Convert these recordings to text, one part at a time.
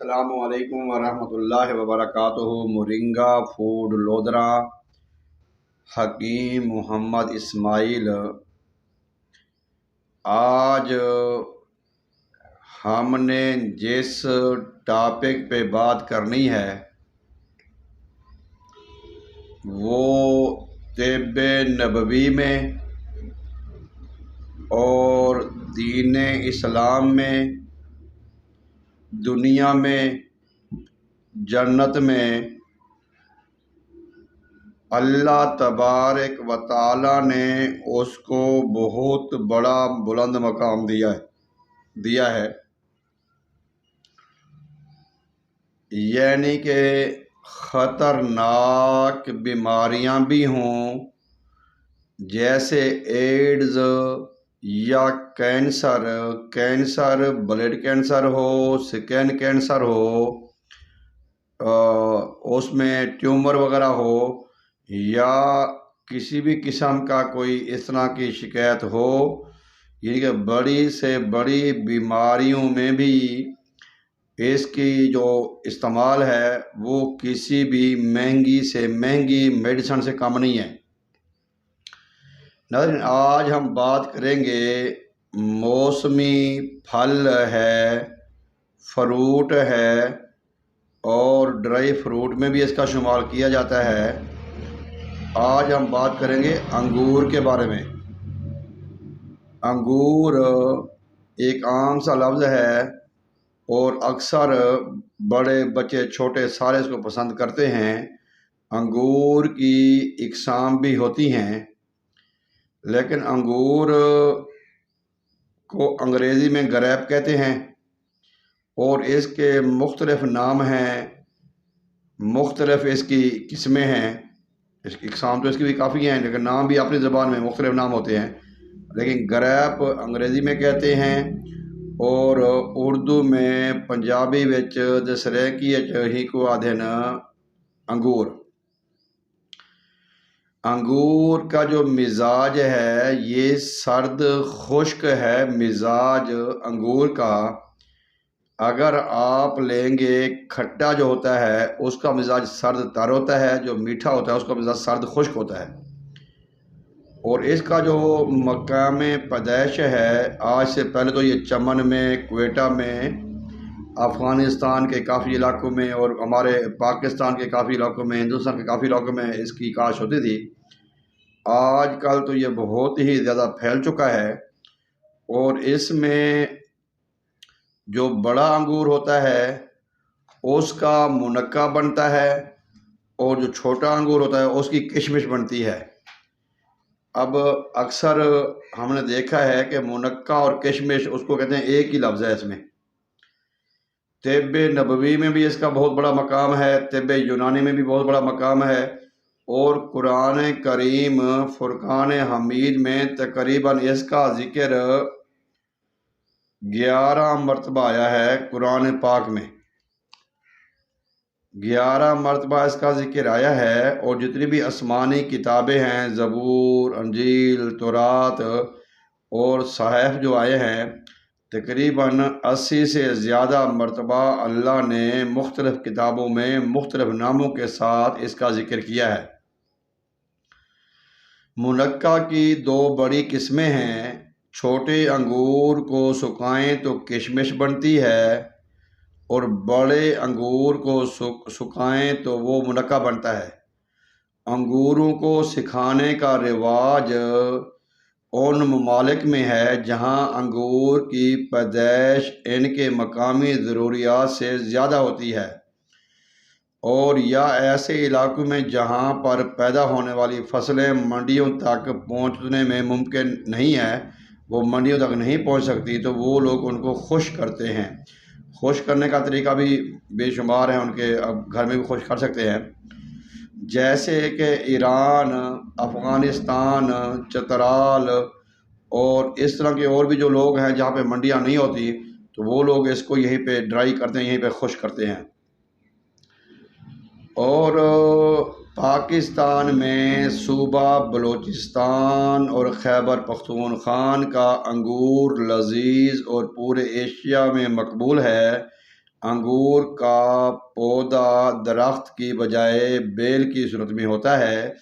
السلام علیکم ورحمۃ اللہ وبرکاتہ۔ مورنگا فوڈ لودرا حکیم محمد اسماعیل۔ آج ہم نے جس ٹاپک پہ بات کرنی ہے وہ طب نبوی میں اور دین اسلام میں، دنیا میں، جنت میں اللہ تبارک و تعالی نے اس کو بہت بڑا بلند مقام دیا ہے۔ یعنی کہ خطرناک بیماریاں بھی ہوں جیسے ایڈز یا کینسر، بلڈ کینسر ہو، سکن کینسر ہو، اس میں ٹیومر وغیرہ ہو، یا کسی بھی قسم کا کوئی اس طرح کی شکایت ہو، یعنی کہ بڑی سے بڑی بیماریوں میں بھی اس کی جو استعمال ہے وہ کسی بھی مہنگی سے مہنگی میڈیسن سے کم نہیں ہے۔ ناظرین، آج ہم بات کریں گے موسمی پھل ہے، فروٹ ہے، اور ڈرائی فروٹ میں بھی اس کا شمار کیا جاتا ہے۔ آج ہم بات کریں گے انگور کے بارے میں۔ انگور ایک عام سا لفظ ہے اور اکثر بڑے بچے چھوٹے سارے اس کو پسند کرتے ہیں۔ انگور کی اقسام بھی ہوتی ہیں، لیکن انگور کو انگریزی میں گریپ کہتے ہیں اور اس کے مختلف نام ہیں، مختلف اس کی قسمیں ہیں۔ اس کی اقسام تو اس کی بھی کافی ہیں، لیکن نام بھی اپنی زبان میں مختلف نام ہوتے ہیں۔ لیکن گریپ انگریزی میں کہتے ہیں اور اردو میں پنجابی وچ دسریکی ہی کو آدھے نا انگور۔ انگور کا جو مزاج ہے یہ سرد خشک ہے۔ مزاج انگور کا اگر آپ لیں گے، کھٹا جو ہوتا ہے اس کا مزاج سرد تر ہوتا ہے، جو میٹھا ہوتا ہے اس کا مزاج سرد خشک ہوتا ہے۔ اور اس کا جو مقام پیدائش ہے، آج سے پہلے تو یہ چمن میں، کوئٹہ میں، افغانستان کے کافی علاقوں میں اور ہمارے پاکستان کے کافی علاقوں میں، ہندوستان کے کافی علاقوں میں اس کی کاشت ہوتی تھی۔ آج کل تو یہ بہت ہی زیادہ پھیل چکا ہے اور اس میں جو بڑا انگور ہوتا ہے اس کا منقع بنتا ہے اور جو چھوٹا انگور ہوتا ہے اس کی کشمش بنتی ہے۔ اب اکثر ہم نے دیکھا ہے کہ منقع اور کشمش اس کو کہتے ہیں ایک ہی لفظ ہے۔ اس میں طب نبوی میں بھی اس کا بہت بڑا مقام ہے، طب یونانی میں بھی بہت بڑا مقام ہے، اور قرآن کریم فرقان حمید میں تقریباً اس کا ذکر 11 مرتبہ آیا ہے۔ قرآن پاک میں 11 مرتبہ اس کا ذکر آیا ہے، اور جتنی بھی آسمانی کتابیں ہیں، زبور، انجیل، تورات اور صحائف جو آئے ہیں، تقریباً 80 سے زیادہ مرتبہ اللہ نے مختلف کتابوں میں مختلف ناموں کے ساتھ اس کا ذکر کیا ہے۔ منقع کی 2 بڑی قسمیں ہیں۔ چھوٹے انگور کو سکھائیں تو کشمش بنتی ہے، اور بڑے انگور کو سکھائیں تو وہ منقع بنتا ہے۔ انگوروں کو سکھانے کا رواج ان ممالک میں ہے جہاں انگور کی پیدائش ان کے مقامی ضروریات سے زیادہ ہوتی ہے، اور یا ایسے علاقوں میں جہاں پر پیدا ہونے والی فصلیں منڈیوں تک پہنچنے میں ممکن نہیں ہے، وہ منڈیوں تک نہیں پہنچ سکتی، تو وہ لوگ ان کو خشک کرتے ہیں۔ خشک کرنے کا طریقہ بھی بے شمار ہیں، ان کے اب گھر میں بھی خشک کر سکتے ہیں، جیسے کہ ایران، افغانستان، چترال اور اس طرح کے اور بھی جو لوگ ہیں جہاں پہ منڈیاں نہیں ہوتی، تو وہ لوگ اس کو یہیں پہ ڈرائی کرتے ہیں، یہیں پہ خشک کرتے ہیں۔ اور پاکستان میں صوبہ بلوچستان اور خیبر پختونخوا کا انگور لذیذ اور پورے ایشیا میں مقبول ہے۔ انگور کا پودا درخت کی بجائے بیل کی صورت میں ہوتا ہے،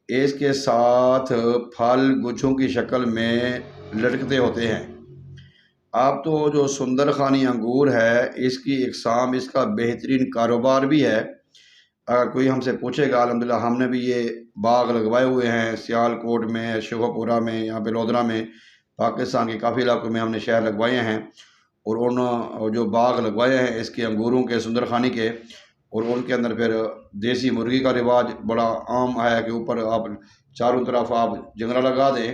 اس کے ساتھ پھل گچھوں کی شکل میں لٹکتے ہوتے ہیں۔ اب تو جو سندر خانی انگور ہے، اس کی اقسام، اس کا بہترین کاروبار بھی ہے۔ اگر کوئی ہم سے پوچھے گا، الحمدللہ ہم نے بھی یہ باغ لگوائے ہوئے ہیں، سیال کوٹ میں، شیخو پورہ میں، یہاں پہ لودھرا میں، پاکستان کے کافی علاقوں میں ہم نے شہر لگوائے ہیں، اور ان جو باغ لگوائے ہیں اس کے انگوروں کے، سندر خانی کے، اور ان کے اندر پھر دیسی مرغی کا رواج بڑا عام ہے کہ اوپر آپ چاروں طرف آپ جنگلہ لگا دیں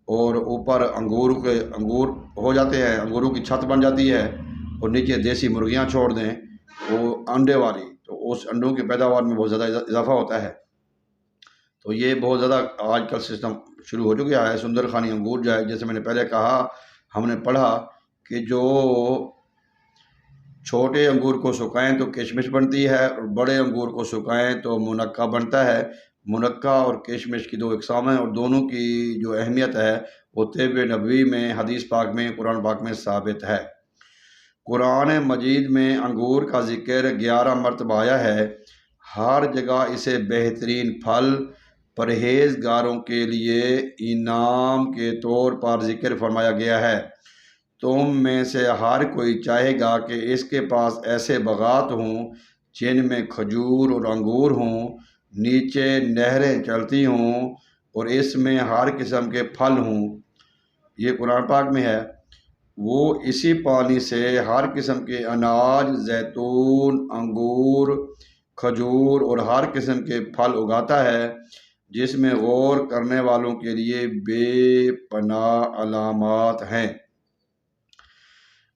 اور اوپر انگور ہو جاتے ہیں، انگوروں کی چھت بن جاتی ہے، اور نیچے دیسی مرغیاں چھوڑ دیں وہ انڈے والی، تو اس انڈوں کی پیداوار میں بہت زیادہ اضافہ ہوتا ہے۔ تو یہ بہت زیادہ آج کل سسٹم شروع ہو چکا ہے۔ سندر خانی انگور جو ہے، جیسے میں نے پہلے کہا، ہم نے پڑھا کہ جو چھوٹے انگور کو سکھائیں تو کشمش بنتی ہے، اور بڑے انگور کو سکھائیں تو منقع بنتا ہے۔ منقع اور کشمش کی دو اقسام ہیں، اور دونوں کی جو اہمیت ہے وہ طب نبوی میں، حدیث پاک میں، قرآن پاک میں ثابت ہے۔ قرآن مجید میں انگور کا ذکر 11 مرتبہ آیا ہے۔ ہر جگہ اسے بہترین پھل، پرہیزگاروں کے لیے انعام کے طور پر ذکر فرمایا گیا ہے۔ تم میں سے ہر کوئی چاہے گا کہ اس کے پاس ایسے باغات ہوں جن میں کھجور اور انگور ہوں، نیچے نہریں چلتی ہوں، اور اس میں ہر قسم کے پھل ہوں۔ یہ قرآن پاک میں ہے۔ وہ اسی پانی سے ہر قسم کے اناج، زیتون، انگور، کھجور اور ہر قسم کے پھل اگاتا ہے، جس میں غور کرنے والوں کے لیے بے پناہ علامات ہیں۔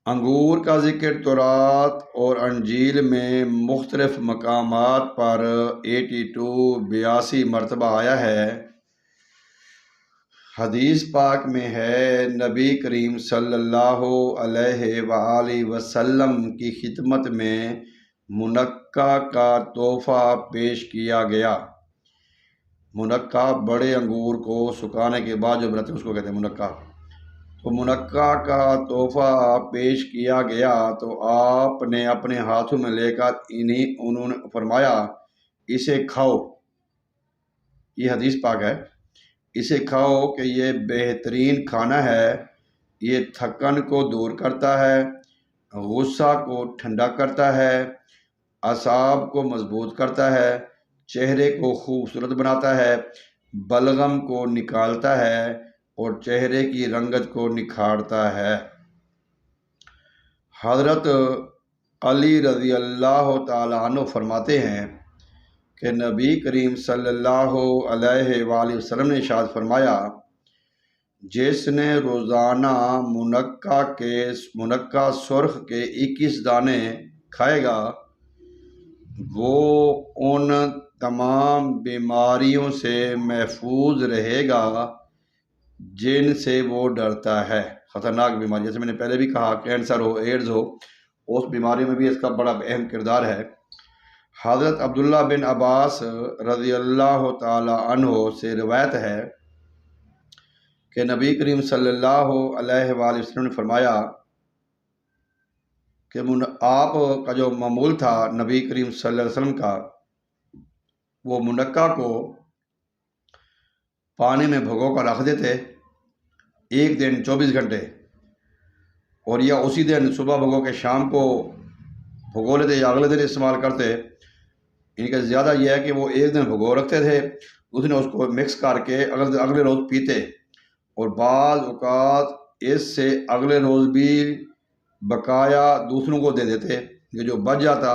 انگور کا ذکر تورات اور انجیل میں مختلف مقامات پر 82 مرتبہ آیا ہے۔ حدیث پاک میں ہے، نبی کریم صلی اللہ علیہ وآلہ وسلم کی خدمت میں منقع کا تحفہ پیش کیا گیا۔ منقع بڑے انگور کو سکھانے کے بعد جو بناتے ہیں اس کو کہتے ہیں منقع۔ تو منقع کا تحفہ پیش کیا گیا تو آپ نے اپنے ہاتھوں میں لے کر انہوں نے فرمایا، اسے کھاؤ۔ یہ حدیث پاک ہے۔ اسے کھاؤ کہ یہ بہترین کھانا ہے، یہ تھکن کو دور کرتا ہے، غصہ کو ٹھنڈا کرتا ہے، اعصاب کو مضبوط کرتا ہے، چہرے کو خوبصورت بناتا ہے، بلغم کو نکالتا ہے، اور چہرے کی رنگت کو نکھارتا ہے۔ حضرت علی رضی اللہ تعالیٰ عنہ فرماتے ہیں کہ نبی کریم صلی اللہ علیہ وآلہ وسلم نے ارشاد فرمایا، جس نے روزانہ منقع سرخ کے 21 دانے کھائے گا، وہ ان تمام بیماریوں سے محفوظ رہے گا جن سے وہ ڈرتا ہے۔ خطرناک بیماری، جیسے میں نے پہلے بھی کہا، کینسر ہو، ایڈز ہو، اس بیماری میں بھی اس کا بڑا اہم کردار ہے۔ حضرت عبداللہ بن عباس رضی اللہ تعالی عنہ سے روایت ہے کہ نبی کریم صلی اللہ علیہ وآلہ وسلم نے فرمایا کہ آپ کا جو معمول تھا نبی کریم صلی اللہ علیہ وسلم کا، وہ منقع کو پانی میں بھگو کر رکھ دیتے، ایک دن 24 گھنٹے، اور یا اسی دن صبح بھگو کے شام کو بھگو لیتے یا اگلے دن استعمال کرتے۔ ان کا زیادہ یہ ہے کہ وہ ایک دن بھگو رکھتے تھے، اس دن اس کو مکس کر کے اگلے روز پیتے، اور بعض اوقات اس سے اگلے روز بھی بقایا دوسروں کو دے دیتے، کہ جو بچ جاتا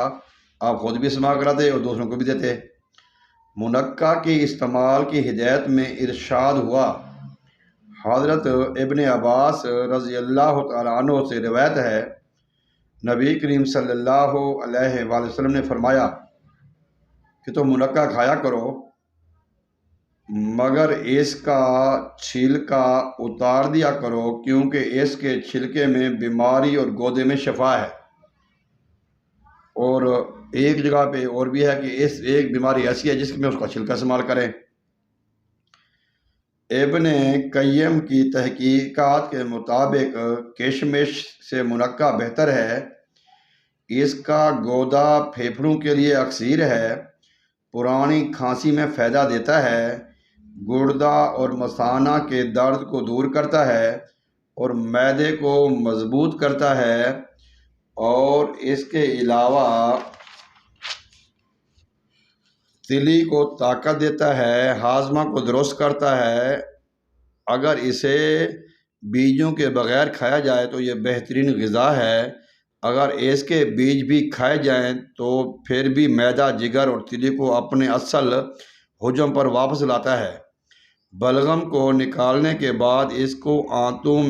آپ خود بھی استعمال کراتے اور دوسروں کو بھی دیتے۔ منقع کے استعمال کی ہدایت میں ارشاد ہوا۔ حضرت ابن عباس رضی اللہ تعالیٰ عنہ سے روایت ہے، نبی کریم صلی اللہ علیہ وآلہ وسلم نے فرمایا کہ تم منقع کھایا کرو، مگر اس کا چھلکا اتار دیا کرو، کیونکہ اس کے چھلکے میں بیماری اور گودے میں شفا ہے۔ اور ایک جگہ پہ اور بھی ہے کہ اس ایک بیماری ایسی ہے جس میں اس کا چھلکا استعمال کریں۔ ابن قیم کی تحقیقات کے مطابق کشمش سے منقع بہتر ہے۔ اس کا گودا پھیپھڑوں کے لیے اکسیر ہے، پرانی کھانسی میں فائدہ دیتا ہے، گردہ اور مثانہ کے درد کو دور کرتا ہے اور معدے کو مضبوط کرتا ہے، اور اس کے علاوہ تلی کو طاقت دیتا ہے، ہاضمہ کو درست کرتا ہے۔ اگر اسے بیجوں کے بغیر کھایا جائے تو یہ بہترین غذا ہے، اگر اس کے بیج بھی کھائے جائیں تو پھر بھی معدہ، جگر اور تلی کو اپنے اصل حجم پر واپس لاتا ہے۔ بلغم کو نکالنے کے بعد اس کو آنتوں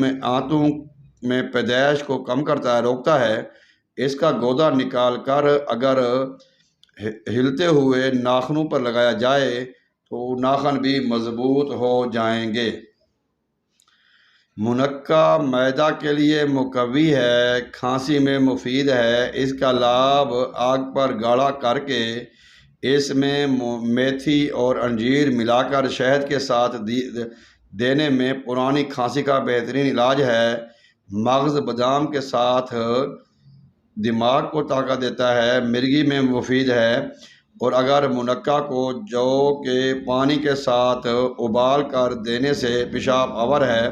میں پیدائش کو کم کرتا ہے، روکتا ہے۔ اس کا گودا نکال کر اگر ہلتے ہوئے ناخنوں پر لگایا جائے تو ناخن بھی مضبوط ہو جائیں گے۔ منقع معدہ کے لیے مقوی ہے، کھانسی میں مفید ہے۔ اس کا لعاب آگ پر گاڑھا کر کے اس میں میتھی اور انجیر ملا کر شہد کے ساتھ دینے میں پرانی کھانسی کا بہترین علاج ہے۔ مغز بادام کے ساتھ دماغ کو طاقت دیتا ہے، مرگی میں مفید ہے، اور اگر منقع کو جو کے پانی کے ساتھ ابال کر دینے سے پیشاب آور ہے،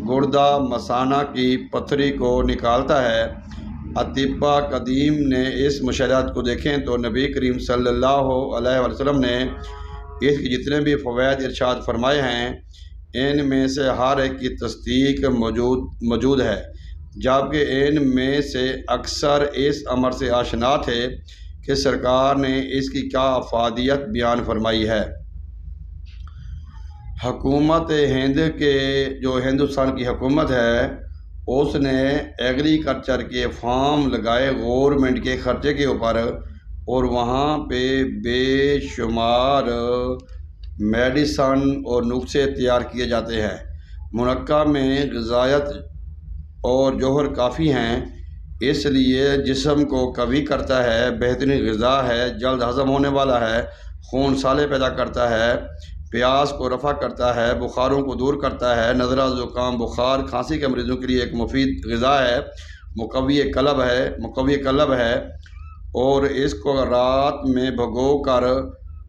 گردہ مثانہ کی پتھری کو نکالتا ہے۔ اطباء قدیم نے اس مشاہدات کو دیکھیں تو نبی کریم صلی اللہ علیہ وسلم نے اس کے جتنے بھی فوائد ارشاد فرمائے ہیں ان میں سے ہر ایک کی تصدیق موجود ہے، جبکہ ان میں سے اکثر اس امر سے آشنا تھے کہ سرکار نے اس کی کیا افادیت بیان فرمائی ہے۔ حکومت ہند کے جو ہندوستان کی حکومت ہے اس نے ایگریکلچر کے فارم لگائے گورنمنٹ کے خرچے کے اوپر، اور وہاں پہ بے شمار میڈیسن اور نسخے تیار کیے جاتے ہیں۔ منقع میں غذائیت اور جوہر کافی ہیں، اس لیے جسم کو قوی کرتا ہے، بہترین غذا ہے، جلد ہضم ہونے والا ہے، خون سالے پیدا کرتا ہے، پیاس کو رفع کرتا ہے، بخاروں کو دور کرتا ہے، نزلہ، زکام، بخار، کھانسی کے مریضوں کے لیے ایک مفید غذا ہے، مقوی قلب ہے، اور اس کو رات میں بھگو کر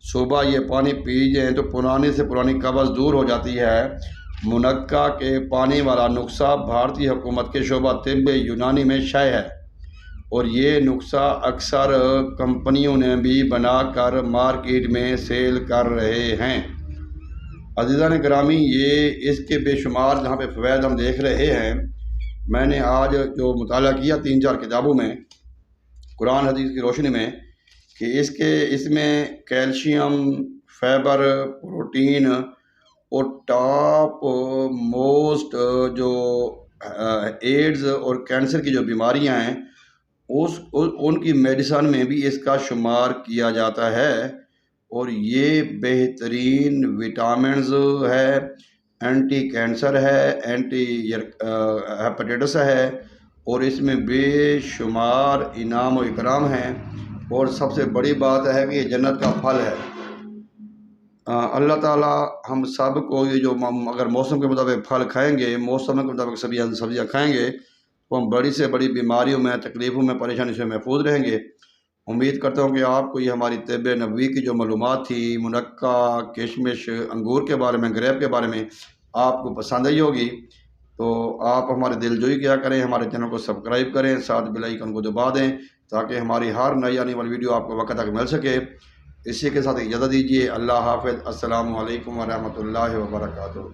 صبح یہ پانی پی جائیں تو پرانی سے پرانی قبض دور ہو جاتی ہے۔ منقع کے پانی والا نسخہ بھارتی حکومت کے شعبہ طب یونانی میں شائع ہے، اور یہ نسخہ اکثر کمپنیوں نے بھی بنا کر مارکیٹ میں سیل کر رہے ہیں۔ عزیزان گرامی، یہ اس کے بے شمار جہاں پہ فوائد ہم دیکھ رہے ہیں، میں نے آج جو مطالعہ کیا 3-4 کتابوں میں قرآن حدیث کی روشنی میں کہ اس میں کیلشیم، فائبر، پروٹین اور ٹاپ موسٹ جو ایڈز اور کینسر کی جو بیماریاں ہیں ان کی میڈیسن میں بھی اس کا شمار کیا جاتا ہے، اور یہ بہترین وٹامنز ہے، اینٹی کینسر ہے، اینٹی ہیپاٹائٹس ہے، اور اس میں بے شمار انعام و اکرام ہیں، اور سب سے بڑی بات ہے کہ یہ جنت کا پھل ہے۔ اللہ تعالیٰ ہم سب کو یہ جو اگر موسم کے مطابق پھل کھائیں گے، موسم کے مطابق سبزیاں کھائیں گے تو ہم بڑی سے بڑی بیماریوں میں، تکلیفوں میں، پریشانی سے محفوظ رہیں گے۔ امید کرتا ہوں کہ آپ کو یہ ہماری طب نبوی کی جو معلومات تھی منقع، کشمش، انگور کے بارے میں، گریپ کے بارے میں، آپ کو پسند آئی ہوگی۔ تو آپ ہمارے دل جوئی کیا کریں، ہمارے چینل کو سبسکرائب کریں، ساتھ بیل آئیکن کو دبا دیں تاکہ ہماری ہر نئی آنے والی ویڈیو آپ کو وقت تک مل سکے۔ اسی کے ساتھ اجازت دیجیے، اللہ حافظ، السلام علیکم ورحمۃ اللہ وبرکاتہ۔